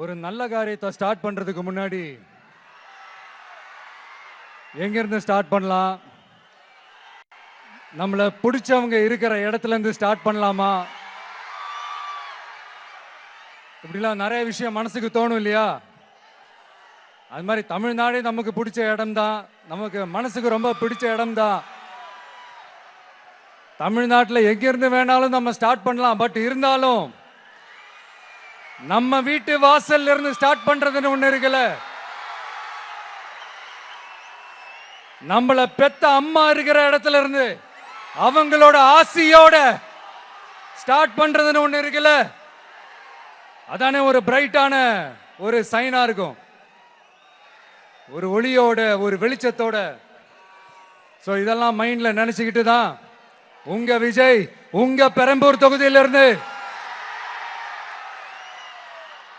ஒரு நல்ல காரியத்தை ஸ்டார்ட் பண்றதுக்கு முன்னாடி எங்க இருந்து ஸ்டார்ட் பண்ணலாம்? நம்மள பிடிச்சவங்க இருக்கிற இடத்துல இருந்து ஸ்டார்ட் பண்ணலாமா? இப்படிலாம் நிறைய விஷயம் மனசுக்கு தோணும் இல்லையா? அது மாதிரி தமிழ்நாடே நமக்கு பிடிச்ச இடம் தான், நமக்கு மனசுக்கு ரொம்ப பிடிச்ச இடம் தான். தமிழ்நாட்டில் எங்க இருந்து வேணாலும் நம்ம ஸ்டார்ட் பண்ணலாம். பட் இருந்தாலும் நம்ம வீட்டு வாசல்ல இருந்து ஸ்டார்ட் பண்றதுன்னு ஒண்ணு இருக்குல்ல. நம்மள பெத்த அம்மா இருக்கிற இடத்துல இருந்து அவங்களோட ஆசியோட ஸ்டார்ட் பண்றதுன்னு ஒண்ணு இருக்குல்ல. அதானே ஒரு பிரைட்டான ஒரு சைனா இருக்கும், ஒரு ஒளியோட, ஒரு வெளிச்சத்தோட. சோ இதெல்லாம் மைண்ட்ல நினைச்சுக்கிட்டு தான் உங்க விஜய் உங்க பெரம்பூர் தொகுதியிலிருந்து,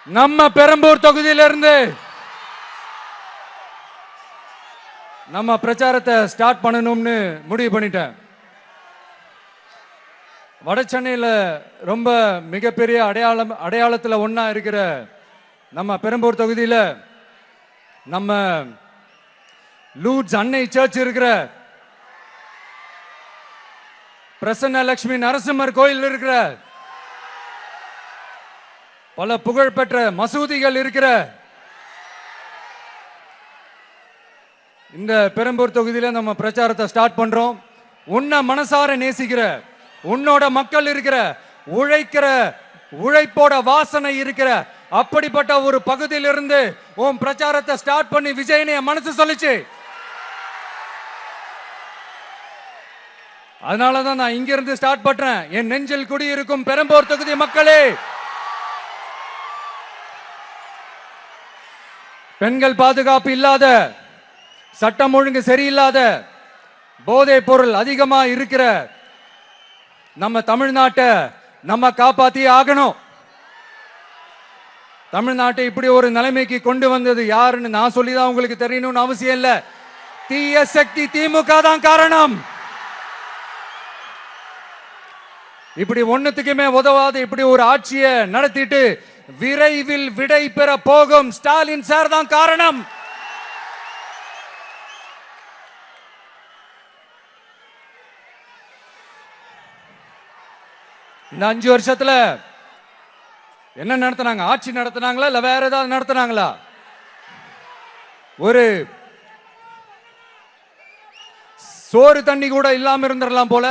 நம்ம பெரம்பூர் தொகுதியிலிருந்து நம்ம பிரச்சாரத்தை ஸ்டார்ட் பண்ணணும்னு முடிவு பண்ணிட்டேன். வட சென்னையில ரொம்ப மிகப்பெரிய அடையாளத்துல ஒன்னா இருக்கிற நம்ம பெரம்பூர் தொகுதியில நம்ம லூர்ட்ஸ் அன்னை சர்ச் இருக்கிற, பிரசன்ன லட்சுமி நரசிம்மர் கோயில் இருக்கிற, பல புகழ்பெற்ற மசூதிகள் இருக்கிற இந்த பெரம்பூர் தொகுதியில நம்ம பிரச்சாரத்தை ஸ்டார்ட் பண்றோம். உன்னை மனசார நேசிக்கிற, உன்னோட மக்கள் இருக்கிற, உழைக்கிற, உழைப்போட வாசனை இருக்கிற அப்படிப்பட்ட ஒரு பகுதியிலிருந்து உன் பிரச்சாரத்தை ஸ்டார்ட் பண்ணி விஜயனை மனசு சொல்லிச்சு. அதனாலதான் நான் இங்க இருந்து ஸ்டார்ட் பண்றேன். என் நெஞ்சில் குடியிருக்கும் பெரம்பூர் தொகுதி மக்களே, பெண்கள் பாதுகாப்பு இல்லாத, சட்டம் ஒழுங்கு சரியில்லாத, போதை பொருள் அதிகமா இருக்கிற நம்ம தமிழ்நாட்டை நம்ம காப்பாத்தி ஆகணும். தமிழ்நாட்டை இப்படி ஒரு நிலைமைக்கு கொண்டு வந்தது யாருன்னு நான் சொல்லிதான் உங்களுக்கு தெரியணும்னு அவசியம் இல்ல. தீய சக்தி திமுக தான் காரணம். இப்படி ஒண்ணுத்துக்குமே உதவாத இப்படி ஒரு ஆட்சியை நடத்திட்டு விரைவில் விடை பெற போகும் ஸ்டாலின் சார் தான் காரணம். இந்த 5 வருஷத்துல என்ன நடத்தினாங்க? ஆட்சி நடத்தினாங்களா இல்ல வேற ஏதாவது நடத்தினாங்களா? ஒரு சோறு தண்ணி கூட இல்லாம இருந்திரலாம் போல,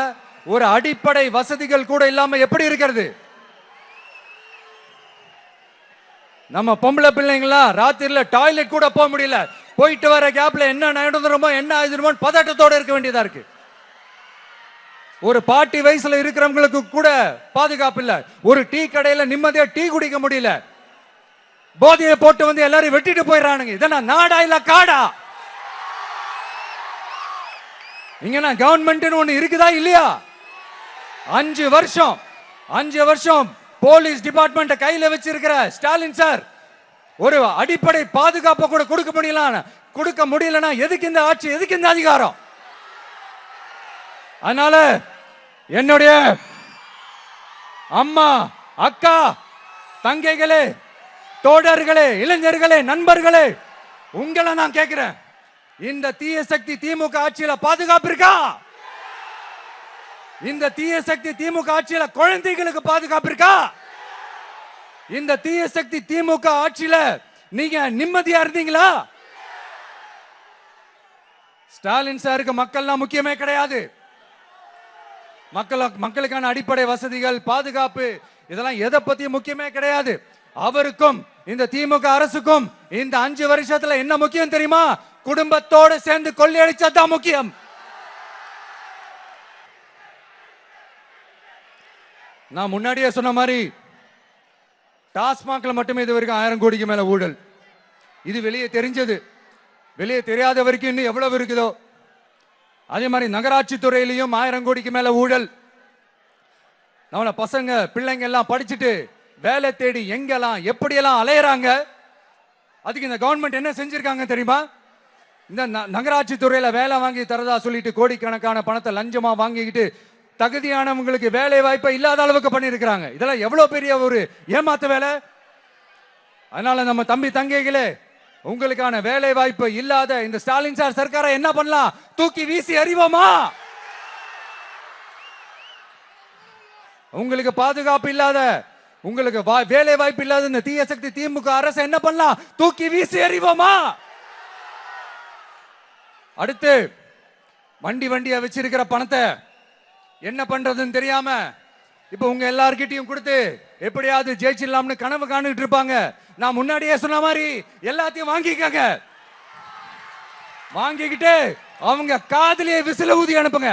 ஒரு அடிப்படை வசதிகள் கூட இல்லாம எப்படி இருக்கிறது? நம்ம பொம்பளை பிள்ளைங்களா ராத்திரில டாய்லெட் கூட போக முடியல. போயிட்டு வர கேப்ல என்ன நடந்துருமோ என்ன ஆயிடுமோ பதட்டத்தோட இருக்க வேண்டியதா இருக்கு. ஒரு பாட்டி வயசுல இருக்கிறவங்களுக்கு கூட பாதுகாப்பு இல்ல. ஒரு டீ கடையில நிம்மதியா டீ குடிக்க முடியல. போதையை போட்டு வந்து எல்லாரும் வெட்டிட்டு போயிடறானுங்க. இதெல்லாம் நாடா இல்ல காடா? இங்க கவர்மெண்ட் ஒண்ணு இருக்குதா இல்லையா? 5 வருஷம் போலீஸ் டிபார்ட்மெண்ட் கையில வச்சிருக்கிற ஸ்டாலின் சார் ஒரு அடிப்படை பாதுகாப்பை கூட கொடுக்க முடியலன்னா எதுக்கு இந்த ஆட்சி, எதுக்கு இந்த அதிகாரம்? அதனால என்னுடைய அம்மா, அக்கா, தங்கைகளே, தோழர்களே, இளைஞர்களே, நண்பர்களே, உங்களை நான் கேட்கிறேன், இந்த தீய சக்தி திமுக ஆட்சியில பாதுகாப்பு இருக்கா? இந்த தீய சக்தி திமுக ஆட்சியில குழந்தைகளுக்கு பாதுகாப்பு இருக்கா? இந்த தீய சக்தி திமுக ஆட்சியில நீங்க நிம்மதியா இருந்தீங்களா? ஸ்டாலின் சாருக்கு மக்கள்லாம் முக்கியமே கிடையாது. மக்களுக்கான அடிப்படை வசதிகள், பாதுகாப்பு, இதெல்லாம் எதை பத்தி முக்கியமே கிடையாது. அவருக்கும் இந்த திமுக அரசுக்கும் இந்த 5 வருஷத்துல என்ன முக்கியம் தெரியுமா? குடும்பத்தோடு சேர்ந்து கொள்ளையடிச்சதான் முக்கியம். நான் முன்னாடியே சொன்ன மாதிரி டாஸ்மாக்ல மட்டுமே இது வரைக்கும் 1000 கோடிக்கு மேல ஊழல். இது வெளியே தெரிஞ்சது. வெளியே தெரியாத வரைக்கும் இன்னும் எவ்வளவு இருக்குதோ. அதே மாதிரி நகராட்சி துறையிலையும் 1000 கோடிக்கு மேல ஊழல். நம்மள பசங்க பிள்ளைங்க எல்லாம் படிச்சுட்டு வேலை தேடி எங்கெல்லாம் எப்படியெல்லாம் அலையறாங்க. அதுக்கு இந்த கவர்மெண்ட் என்ன செஞ்சிருக்காங்க தெரியுமா? இந்த நகராட்சி துறையில வேலை வாங்கி தரதா சொல்லிட்டு கோடிக்கணக்கான பணத்தை லஞ்சமா வாங்கிக்கிட்டு தகுதியானவங்களுக்கு வேலை வாய்ப்பை இல்லாத அளவுக்கு பண்ணியிருக்கிறாங்க. இதெல்லாம் எவ்வளவு பெரிய ஒரு ஏமாத்து வேலை. அதனால நம்ம தம்பி தங்கைகளே, உங்களுக்கான வேலை வாய்ப்பு இல்லாத இந்த ஸ்டாலின் சார் சர்க்காரை என்ன பண்ணலாம்? தூக்கி வீசி அறிவோமா? உங்களுக்கு பாதுகாப்பு இல்லாத, உங்களுக்கு வேலை வாய்ப்பு இல்லாத இந்த தீய சக்தி திமுக அரசு என்ன பண்ணலாம்? தூக்கி வீசி அறிவோமா? அடுத்து வண்டியா வச்சிருக்கிற பணத்தை என்ன பண்றதுன்னு தெரியாம இப்ப உங்க எல்லார்கிட்டையும் கொடுத்து எப்படியாவது ஜெயிச்சிடலாம்னு கனவு காணிட்டு இருப்பாங்க. நான் முன்னாடியே சொன்ன மாதிரி எல்லாத்தையும் வாங்கிக்கங்க. வாங்கிக்கிட்டு அவங்க காதுலயே விசில ஊதி அனுப்புங்க.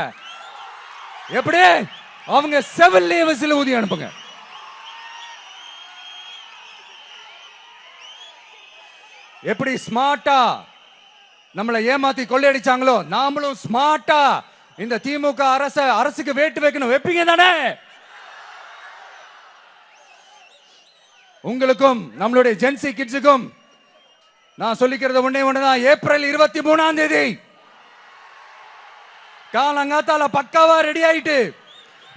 எப்படி? அவங்க செவிலே விசில ஊதி அனுப்புங்க. எப்படி ஸ்மார்ட்டா நம்மளை ஏமாத்தி கொள்ளையடிச்சாங்களோ, நாமளும் ஸ்மார்ட்டா இந்த திமுக அரசுக்கு வேட்டு வைக்கணும். வைப்பீங்க தானே? உங்களுக்கும் நம்மளுடைய ஜென்சி கிட்ஸுக்கும் நான் சொல்லிக்கிறது ஒண்ணுதான். ஏப்ரல் 23ஆம் தேதி காலங்காத்தால பக்காவா ரெடி ஆயிட்டு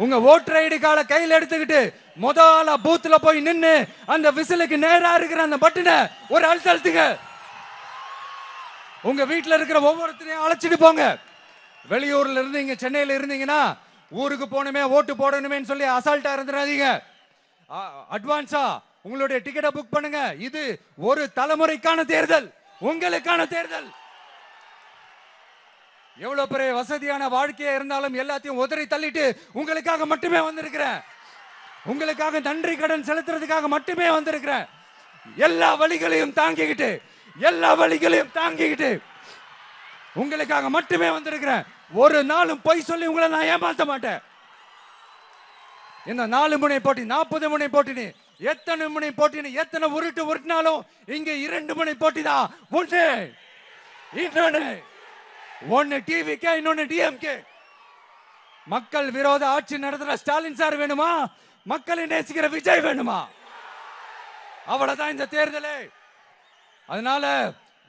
உங்க ஓட்டர் ஐடி கார்டை கையில் எடுத்துக்கிட்டு முதல்ல பூத்துல போய் நின்னு அந்த விசிலுக்கு நேரா இருக்கிற அந்த பட்டனை ஒரு அழுத்துங்க. உங்க வீட்டுல இருக்கிற ஒவ்வொருத்தரையும் அழைச்சிட்டு போங்க. வெளியூர்ல இருந்து இங்க சென்னையில இருந்தீங்கன்னா ஊருக்கு போகணுமே ஓட்டு போடணுமே சொல்லி அசால்ட்டா இருந்துடாதீங்க. அட்வான்ஸா உங்களுடைய டிக்கெட்டை புக் பண்ணுங்க. இது ஒரு தலைமுறைக்கான தேர்தல், உங்களுக்கான தேர்தல். எவ்வளவு பெரிய வசதியான வாழ்க்கையா இருந்தாலும் எல்லாத்தையும் உதறி தள்ளிட்டு உங்களுக்காக மட்டுமே வந்திருக்கிறேன். உங்களுக்காக நன்றி கடன் செலுத்துறதுக்காக மட்டுமே வந்திருக்கிறேன். எல்லா வழிகளையும் தாங்கிக்கிட்டு உங்களுக்காக மட்டுமே வந்திருக்கிறேன். ஒரு நாளும் பொய் சொல்லி உங்களை நான் ஏமாத்த மாட்டேன். இந்த 4 முனை போட்டி 40 முனை போட்டி எத்தனை முனை போட்டி எத்தனை உருட்டினாலும் இங்க 2 முனை போட்டி தான். ஒன்னு டிவிகே, இன்னொன்னு டிஎம்கே. மக்கள் விரோத ஆட்சி நடத்துற ஸ்டாலின் சார் வேணுமா? மக்களை நேசிக்கிற விஜய் வேணுமா? அவ்வளவுதான் இந்த தேர்தலே. அதனால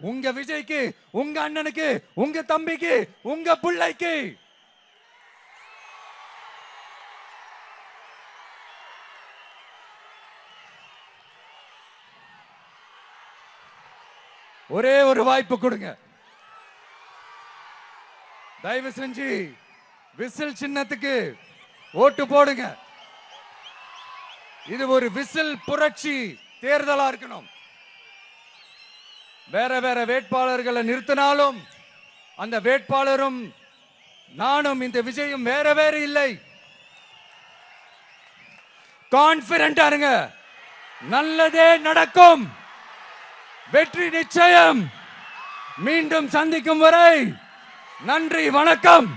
உங்க விஜய்க்கு, உங்க அண்ணனுக்கு, உங்க தம்பிக்கு, உங்க பிள்ளைக்கு ஒரே ஒரு வாய்ப்பு கொடுங்க. தயவு செஞ்சு விசில் சின்னத்துக்கு ஓட்டு போடுங்க. இது ஒரு விசில் புரட்சி தேர்தலா இருக்கணும். வேற வேட்பாளர்களை நிறுத்தினாலும் அந்த வேட்பாளரும் நானும் இந்த விஜயும் வேற இல்லை. கான்பிடென்டா இருங்க. நல்லதே நடக்கும். வெற்றி நிச்சயம். மீண்டும் சந்திக்கும் வரை நன்றி, வணக்கம்.